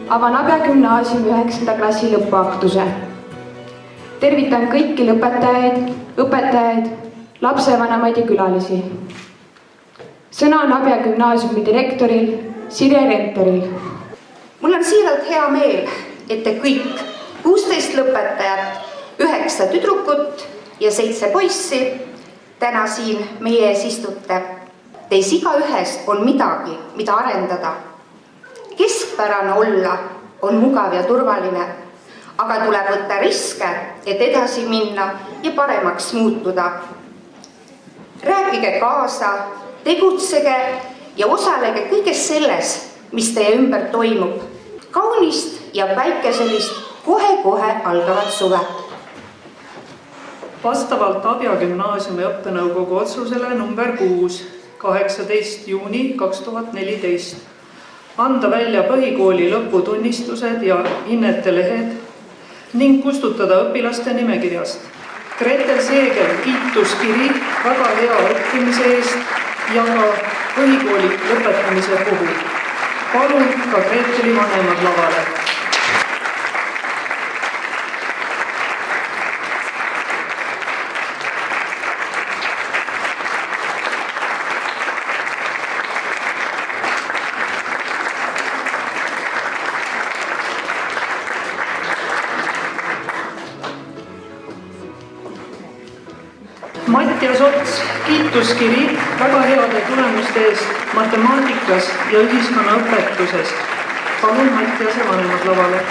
avan Abja gümnaasiumi 9. klassi lõpuaktuse. Tervitan kõiki lõpetajaid, õpetajaid, lapsevanemaid ja külalisi. Sõna on Abja gümnaasiumi direktoril Sirje Renteril. Mul on siiralt hea meel, et te kõik 16 lõpetajat, 9 tüdrukut ja 7 poissi täna siin meie ees istute. Teis igaühest on midagi, mida arendada. Keskpärane olla on mugav ja turvaline, aga tuleb võtta riske, et edasi minna ja paremaks muutuda. Rääkige kaasa, tegutsege ja osalege kõiges selles, mis teie ümber toimub. Kaunist ja päikeselist kohe-kohe algavat suve. Vastavalt Abja gümnaasiumi õppenõukogu otsusele number 6, 18. juuni 2014 anda välja põhikooli lõputunnistused ja hinnete lehed ning kustutada õpilaste nimekirjast. Gretel Seegel kiituskiri väga hea õppimise eest ja ka põhikooli lõpetamise puhul. Palun ka Greteli vanemad lavale. Mattias Ots kiituskiri väga heade tulemuste eest matemaatikas ja ühiskonnaõpetuses. Palun Mattiase vanemad lavale.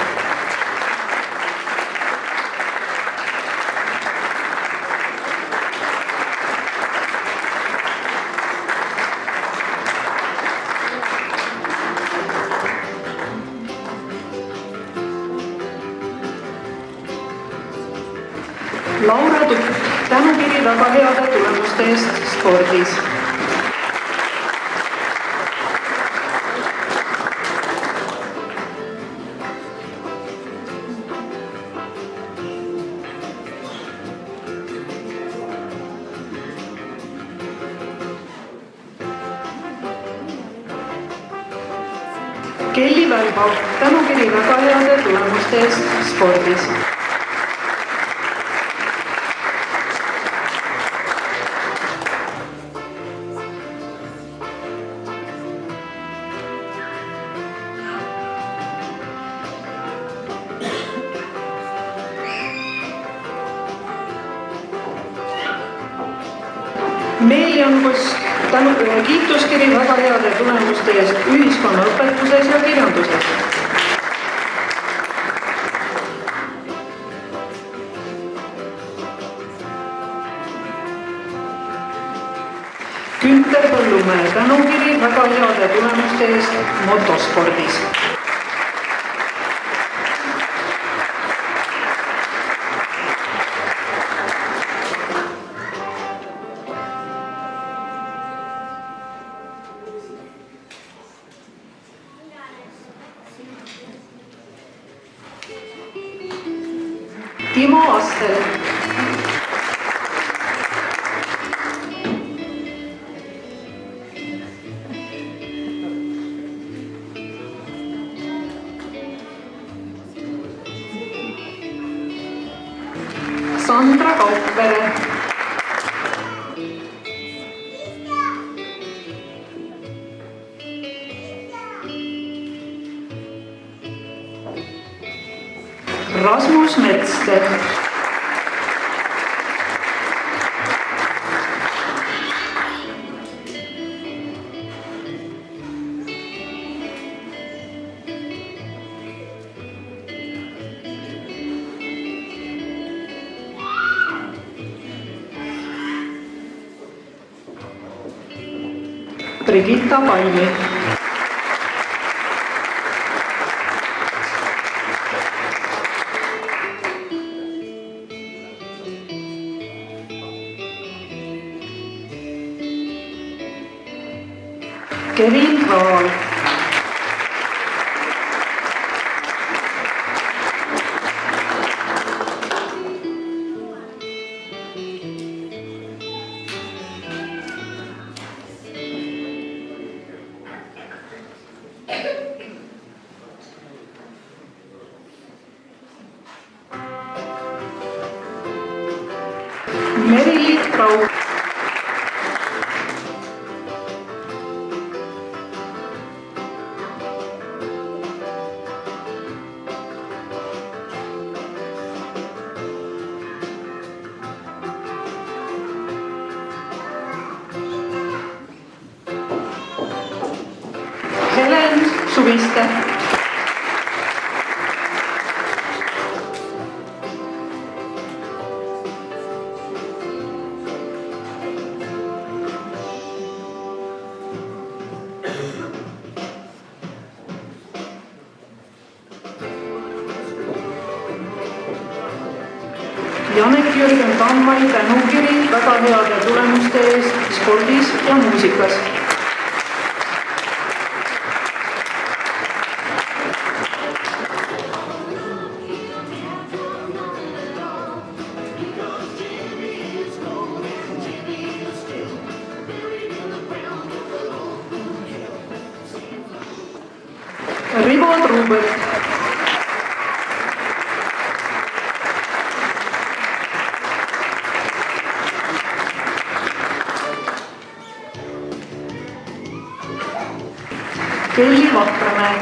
Laura Tukk, tänukiri väga heade tulemuste eest spordis. Kelly Välba, tänukiri väga heade tulemuste eest spordis. Meelian Kusk, kiituskiri väga heade tulemuste eest ühiskonnaõpetuses ja kirjanduses. Günter Põllumäe, tänukiri väga heade tulemuste eest motospordis. Timo Astel. Sandra Kaupvere. Rasmus Metste. Brigitta Palmi. Kevin Raal. Kriste. Janek Jürgen Tammai tänukiri väga heade tulemuste eest spordis ja muusikas. Rivo Truubelt. Kelly Vahtramäe.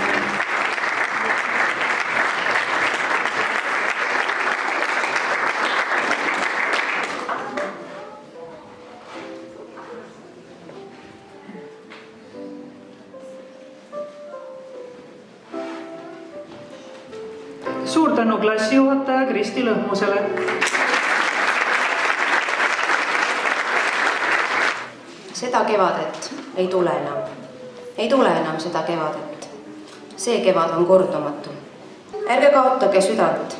Suur tänu klassijuhataja Kristi Lõhmusele. Seda kevadet ei tule enam. Ei tule enam seda kevadet. See kevad on kordumatu. Ärge kaotage südant.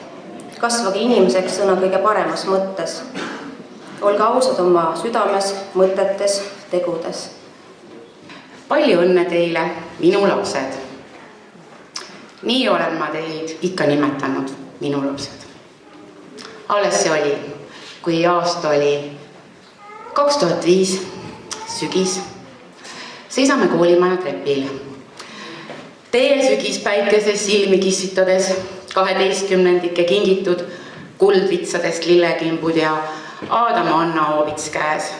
Kasvage inimeseks sõna kõige paremas mõttes. Olge ausad oma südames, mõtetes, tegudes. Palju õnne teile, minu lapsed. Nii olen ma teid ikka nimetanud, minu lapsed. Alles see oli, kui aasta oli 2005, sügis. Seisame koolimaja trepil. Teie sügispäikeses silmi kissitades 12 kingitud kuldvitsadest lillekimbud ja Adam Anna Oovits käes.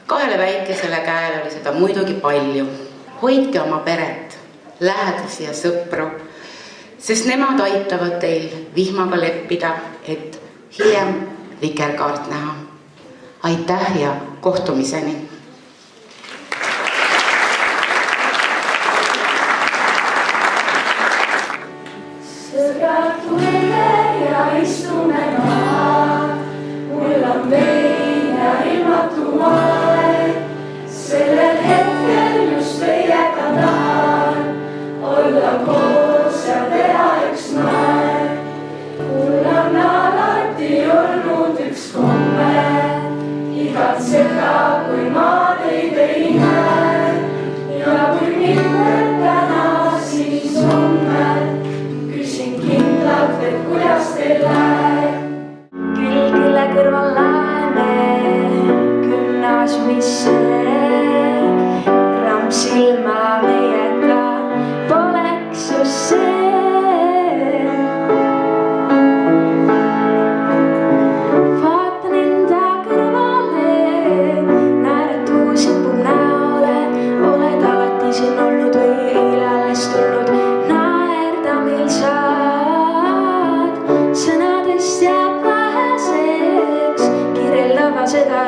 2 väikesele käel oli seda muidugi palju. Hoidke oma peret, lähedasi ja sõpru, sest nemad aitavad teil vihmaga leppida, et hiljem vikerkaart näha. Aitäh ja kohtumiseni! Sõbrad, tulge ja istume maha, mul on vein ja ilmatu aeg. Sellel hetkel just teiega tahan olla koos ja teha üks naer. Mul on alati olnud üks komme, igatseda, kui ma teid ei näe. Ja kui mitte täna, siis homme kindlalt, et kuidas teil läheb. Külgile kõrval läheme gümnaasiumisse. Ramp silma meiega poleks ju see. Vaatan enda kõrvale, naeratu sipub näole. Oled alati siin olnud või eile alles tulnud? Naerda meil saad, sõnadest jääb väheseks kirjeldada seda